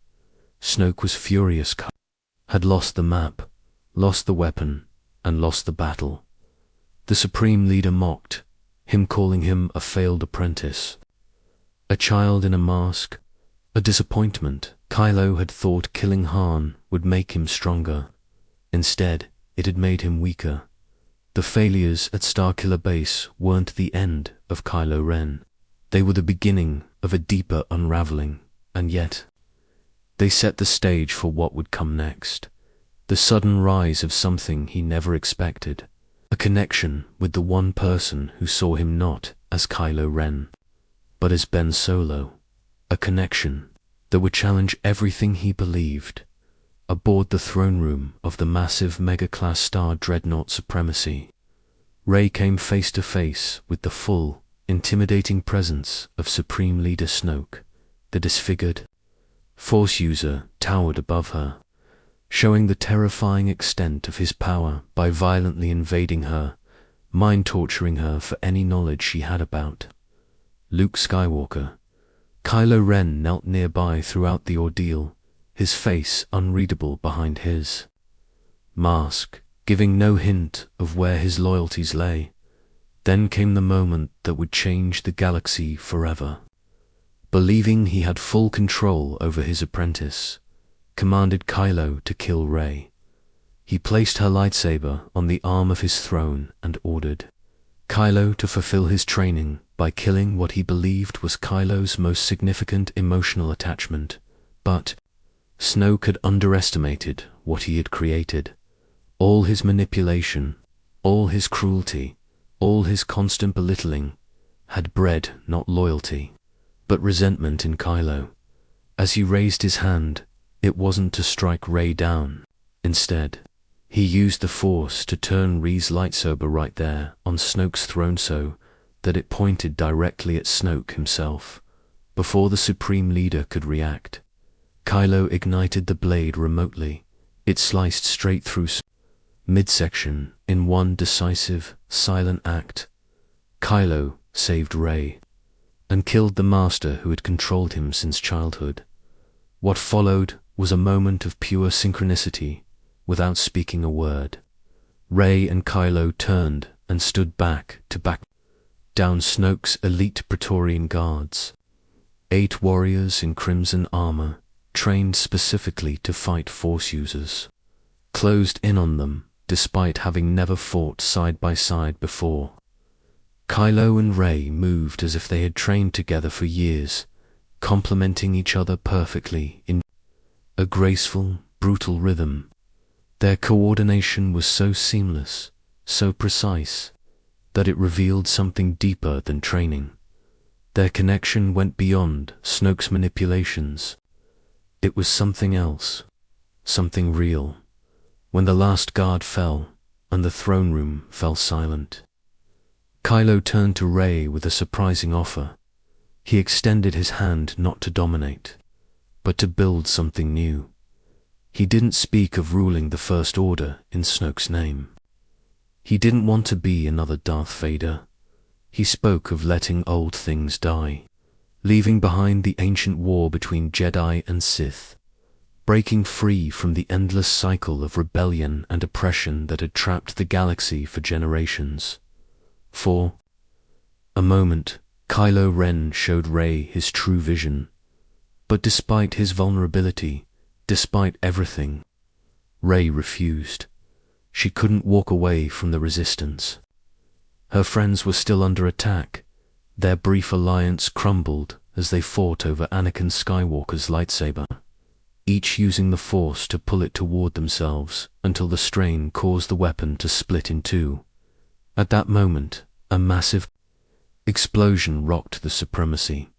Snoke was furious. Kylo had lost the map, lost the weapon, and lost the battle. The Supreme Leader mocked him, calling him a failed apprentice, a child in a mask, a disappointment. Kylo had thought killing Han would make him stronger. Instead, it had made him weaker. The failures at Starkiller Base weren't the end of Kylo Ren. They were the beginning of a deeper unraveling, and yet they set the stage for what would come next. The sudden rise of something he never expected. A connection with the one person who saw him not as Kylo Ren, but as Ben Solo. A connection that would challenge everything he believed. Aboard the throne room of the massive mega-class Star Dreadnought Supremacy, Rey came face to face with the full, intimidating presence of Supreme Leader Snoke. The disfigured Force user towered above her, showing the terrifying extent of his power by violently invading her, mind-torturing her for any knowledge she had about Luke Skywalker. Kylo Ren knelt nearby throughout the ordeal, his face unreadable behind his mask, giving no hint of where his loyalties lay. Then came the moment that would change the galaxy forever. Believing he had full control over his apprentice, commanded Kylo to kill Rey. He placed her lightsaber on the arm of his throne and ordered Kylo to fulfill his training by killing what he believed was Kylo's most significant emotional attachment. But Snoke had underestimated what he had created. All his manipulation, all his cruelty, all his constant belittling had bred not loyalty, but resentment in Kylo. As he raised his hand, it wasn't to strike Rey down. Instead, he used the Force to turn Rey's lightsaber right there on Snoke's throne so that it pointed directly at Snoke himself. Before the Supreme Leader could react, Kylo ignited the blade remotely. It sliced straight through midsection in one decisive, silent act. Kylo saved Rey and killed the master who had controlled him since childhood. What followed was a moment of pure synchronicity. Without speaking a word, Rey and Kylo turned and stood back to back down Snoke's elite Praetorian guards. 8 warriors in crimson armor, trained specifically to fight Force users, closed in on them despite having never fought side by side before. Kylo and Rey moved as if they had trained together for years, complementing each other perfectly in a graceful, brutal rhythm. Their coordination was so seamless, so precise, that it revealed something deeper than training. Their connection went beyond Snoke's manipulations. It was something else, something real. When the last guard fell, and the throne room fell silent, Kylo turned to Rey with a surprising offer. He extended his hand not to dominate, but to build something new. He didn't speak of ruling the First Order in Snoke's name. He didn't want to be another Darth Vader. He spoke of letting old things die, leaving behind the ancient war between Jedi and Sith, breaking free from the endless cycle of rebellion and oppression that had trapped the galaxy for generations. For a moment, Kylo Ren showed Rey his true vision. But despite his vulnerability, despite everything, Rey refused. She couldn't walk away from the resistance. Her friends were still under attack. Their brief alliance crumbled as they fought over Anakin Skywalker's lightsaber, each using the Force to pull it toward themselves until the strain caused the weapon to split in two. At that moment, a massive explosion rocked the supremacy.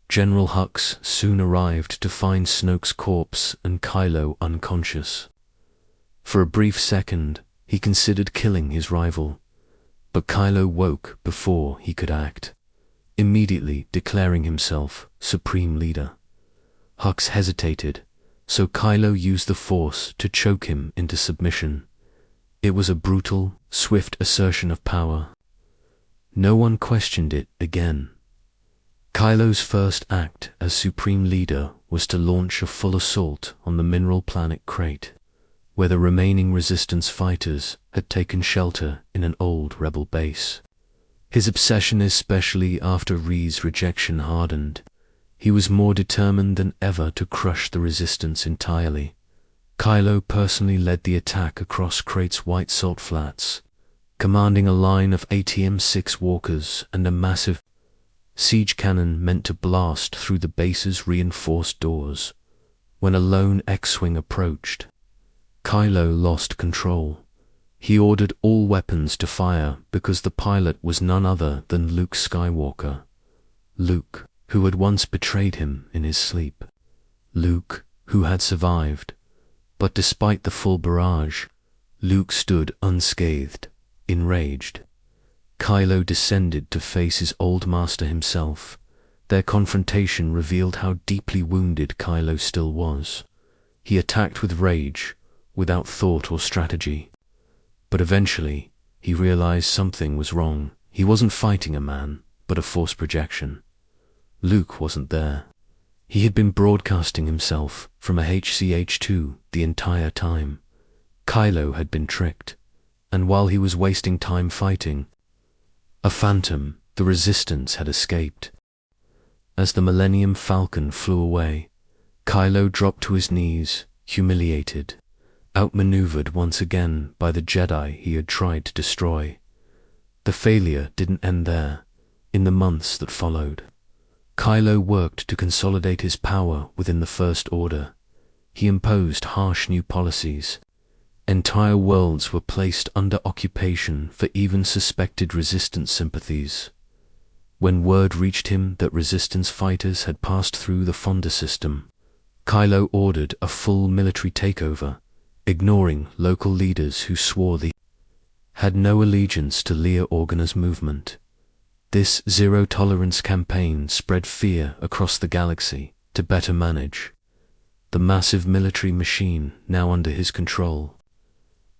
General Hux soon arrived to find Snoke's corpse and Kylo unconscious. For a brief second, he considered killing his rival, but Kylo woke before he could act, immediately declaring himself Supreme Leader. Hux hesitated, so Kylo used the Force to choke him into submission. It was a brutal, swift assertion of power. No one questioned it again. Kylo's first act as Supreme Leader was to launch a full assault on the mineral planet Crate, where the remaining Resistance fighters had taken shelter in an old rebel base. His obsession, especially after Ree's rejection, hardened. He was more determined than ever to crush the Resistance entirely. Kylo personally led the attack across Crate's White Salt Flats, commanding a line of ATM-6 walkers and a massive siege cannon meant to blast through the base's reinforced doors. When a lone X-Wing approached, Kylo lost control. He ordered all weapons to fire because the pilot was none other than Luke Skywalker. Luke, who had once betrayed him in his sleep. Luke, who had survived. But despite the full barrage, Luke stood unscathed, enraged. Kylo descended to face his old master himself. Their confrontation revealed how deeply wounded Kylo still was. He attacked with rage, without thought or strategy. But eventually, he realized something was wrong. He wasn't fighting a man, but a Force projection. Luke wasn't there. He had been broadcasting himself from a HCH-2 the entire time. Kylo had been tricked, and while he was wasting time fighting a phantom, the Resistance had escaped. As the Millennium Falcon flew away, Kylo dropped to his knees, humiliated, outmaneuvered once again by the Jedi he had tried to destroy. The failure didn't end there. In the months that followed, Kylo worked to consolidate his power within the First Order. He imposed harsh new policies. Entire worlds were placed under occupation for even suspected Resistance sympathies. When word reached him that Resistance fighters had passed through the Fonda system, Kylo ordered a full military takeover, ignoring local leaders who swore they had no allegiance to Leia Organa's movement. This zero-tolerance campaign spread fear across the galaxy to better manage the massive military machine now under his control.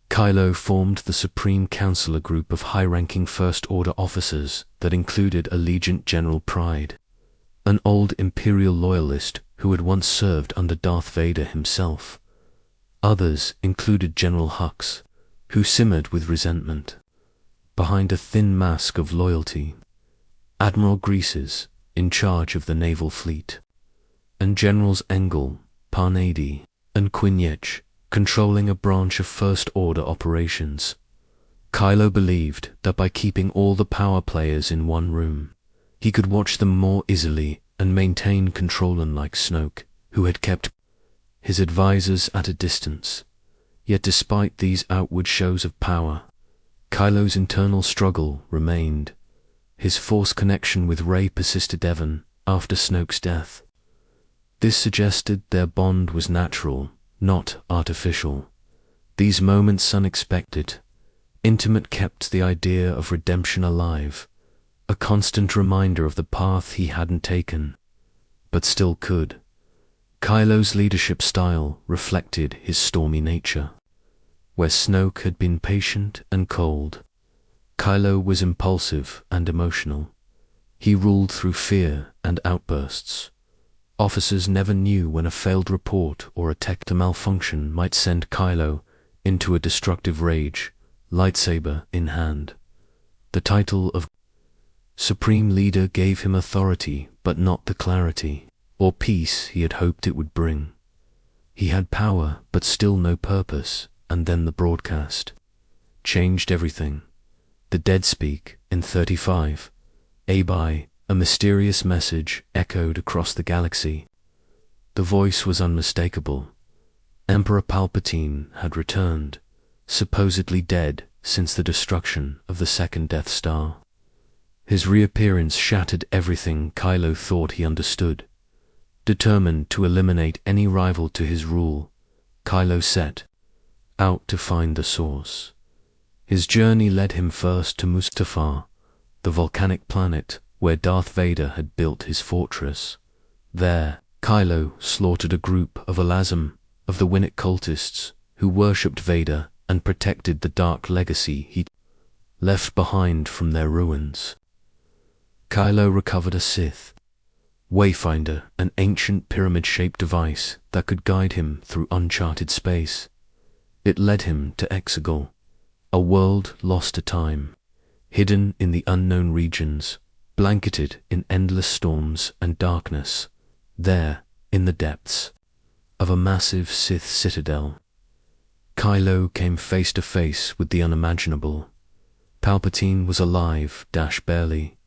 Kylo formed the Supreme Council, a group of high-ranking First Order officers that included Allegiant General Pride, an old Imperial loyalist who had once served under Darth Vader himself. Others included General Hux, who simmered with resentment behind a thin mask of loyalty, Admiral Greases, in charge of the naval fleet, and Generals Engel, Parnady, and Quinyech, controlling a branch of First Order operations. Kylo believed that by keeping all the power players in one room, he could watch them more easily and maintain control, unlike Snoke, who had kept his advisors at a distance. Yet despite these outward shows of power, Kylo's internal struggle remained. His Force connection with Rey persisted even after Snoke's death. This suggested their bond was natural, not artificial. These moments, unexpected, intimate, kept the idea of redemption alive, a constant reminder of the path he hadn't taken, but still could. Kylo's leadership style reflected his stormy nature. Where Snoke had been patient and cold, Kylo was impulsive and emotional. He ruled through fear and outbursts. Officers never knew when a failed report or a tech malfunction might send Kylo into a destructive rage, lightsaber in hand. The title of Supreme Leader gave him authority, but not the clarity. or peace he had hoped it would bring. He had power, but still no purpose, and then the broadcast changed everything. The dead speak in 35. Abi, a mysterious message echoed across the galaxy. The voice was unmistakable. Emperor Palpatine had returned, supposedly dead since the destruction of the second Death Star. His reappearance shattered everything Kylo thought he understood. Determined to eliminate any rival to his rule, Kylo set out to find the source. His journey led him first to Mustafar, the volcanic planet where Darth Vader had built his fortress. There, Kylo slaughtered a group of Alazam of the Winnick cultists who worshipped Vader and protected the dark legacy he'd left behind from their ruins. Kylo recovered a Sith Wayfinder, an ancient pyramid-shaped device that could guide him through uncharted space. It led him to Exegol, a world lost to time, hidden in the unknown regions, blanketed in endless storms and darkness. There, in the depths of a massive Sith citadel, Kylo came face to face with the unimaginable. Palpatine was alive, barely.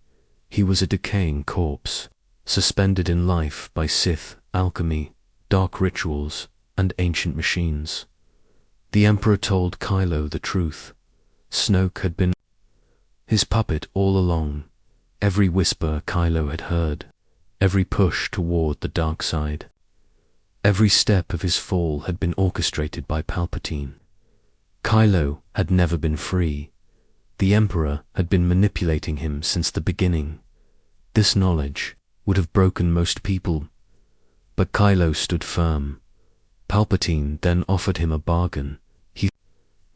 He was a decaying corpse, suspended in life by Sith alchemy, dark rituals, and ancient machines. The Emperor told Kylo the truth. Snoke had been his puppet all along. Every whisper Kylo had heard, every push toward the dark side, every step of his fall had been orchestrated by Palpatine. Kylo had never been free. The Emperor had been manipulating him since the beginning. This knowledge would have broken most people, but Kylo stood firm. Palpatine then offered him a bargain. He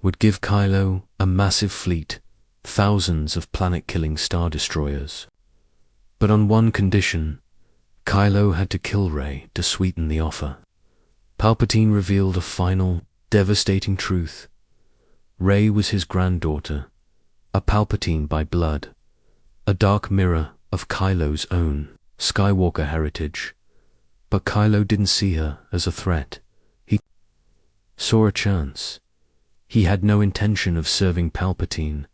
would give Kylo a massive fleet, thousands of planet-killing star destroyers. But on one condition, Kylo had to kill Rey to sweeten the offer. Palpatine revealed a final, devastating truth. Rey was his granddaughter, a Palpatine by blood, a dark mirror of Kylo's own Skywalker heritage. But Kylo didn't see her as a threat. He saw a chance. He had no intention of serving Palpatine.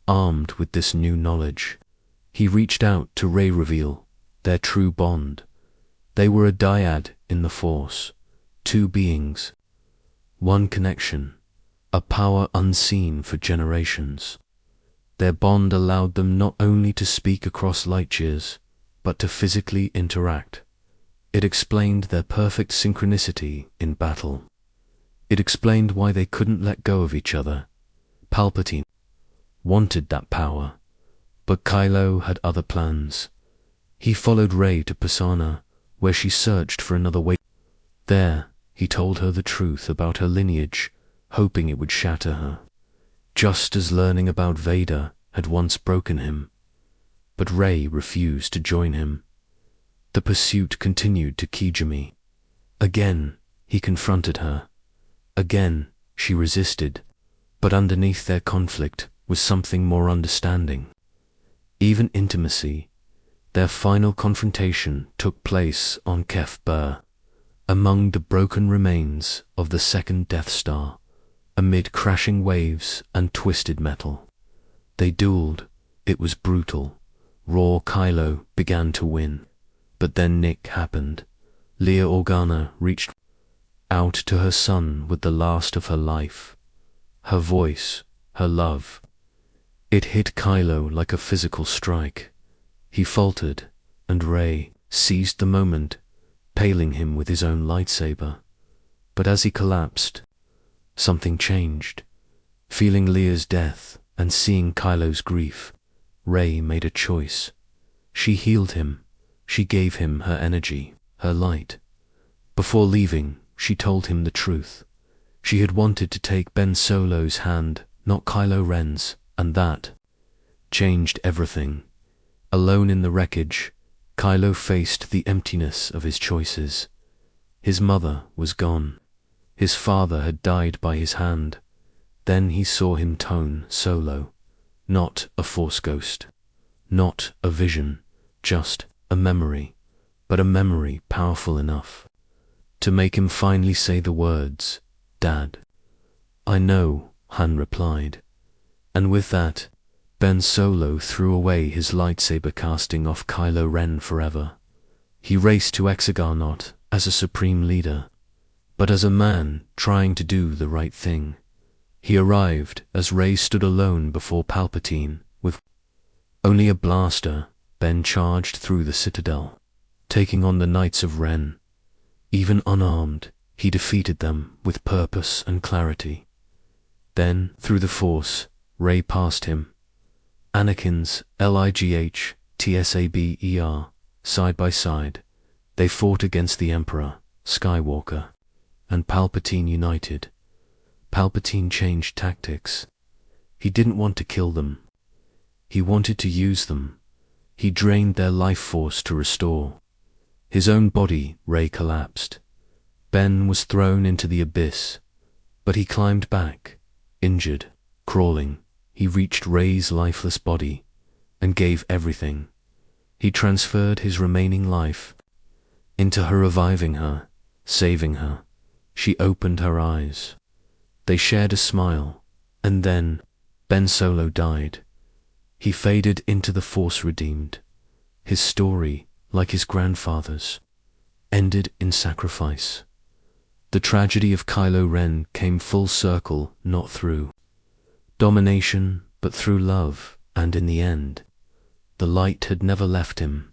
Armed with this new knowledge, he reached out to Rey, reveal their true bond. They were a dyad in the Force, two beings, one connection, a power unseen for generations. Their bond allowed them not only to speak across light years, but to physically interact. It explained their perfect synchronicity in battle. It explained why they couldn't let go of each other. Palpatine wanted that power, but Kylo had other plans. He followed Rey to Pisana, where she searched for another way. There, he told her the truth about her lineage, hoping it would shatter her, just as learning about Vader had once broken him. But Rey refused to join him. The pursuit continued to Kijimi. Again, he confronted her. Again, she resisted, but underneath their conflict was something more understanding. Even intimacy. Their final confrontation took place on Kef Bir, among the broken remains of the second Death Star, amid crashing waves and twisted metal. They dueled. It was brutal. Raw Kylo began to win. But then Nick happened. Leia Organa reached out to her son with the last of her life. Her voice, her love. It hit Kylo like a physical strike. He faltered, and Rey seized the moment, paling him with his own lightsaber. But as he collapsed, something changed. Feeling Leia's death and seeing Kylo's grief, Rey made a choice. She healed him. She gave him her energy, her light. Before leaving, she told him the truth. She had wanted to take Ben Solo's hand, not Kylo Ren's, and that changed everything. Alone in the wreckage, Kylo faced the emptiness of his choices. His mother was gone. His father had died by his hand. Then he saw him tone Solo. Not a Force ghost. Not a vision. Just a memory. but a memory powerful enough to make him finally say the words, "Dad." "I know," Han replied. And with that, Ben Solo threw away his lightsaber, casting off Kylo Ren forever. He raced to Exegol not as a supreme leader, but as a man trying to do the right thing. He arrived as Rey stood alone before Palpatine. With only a blaster, Ben charged through the Citadel, taking on the Knights of Ren. Even unarmed, he defeated them with purpose and clarity. Then, through the Force, Rey passed him. Anakin's lightsaber, side by side, they fought against the Emperor, Skywalker, and Palpatine united. Palpatine changed tactics. He didn't want to kill them. He wanted to use them. He drained their life force to restore. His own body, Rey, collapsed. Ben was thrown into the abyss, but he climbed back, injured, crawling. He reached Rey's lifeless body and gave everything. He transferred his remaining life into her, reviving her, saving her. She opened her eyes. They shared a smile, and then Ben Solo died. He faded into the Force redeemed. His story, like his grandfather's, ended in sacrifice. The tragedy of Kylo Ren came full circle, not through domination, but through love, and in the end, the light had never left him.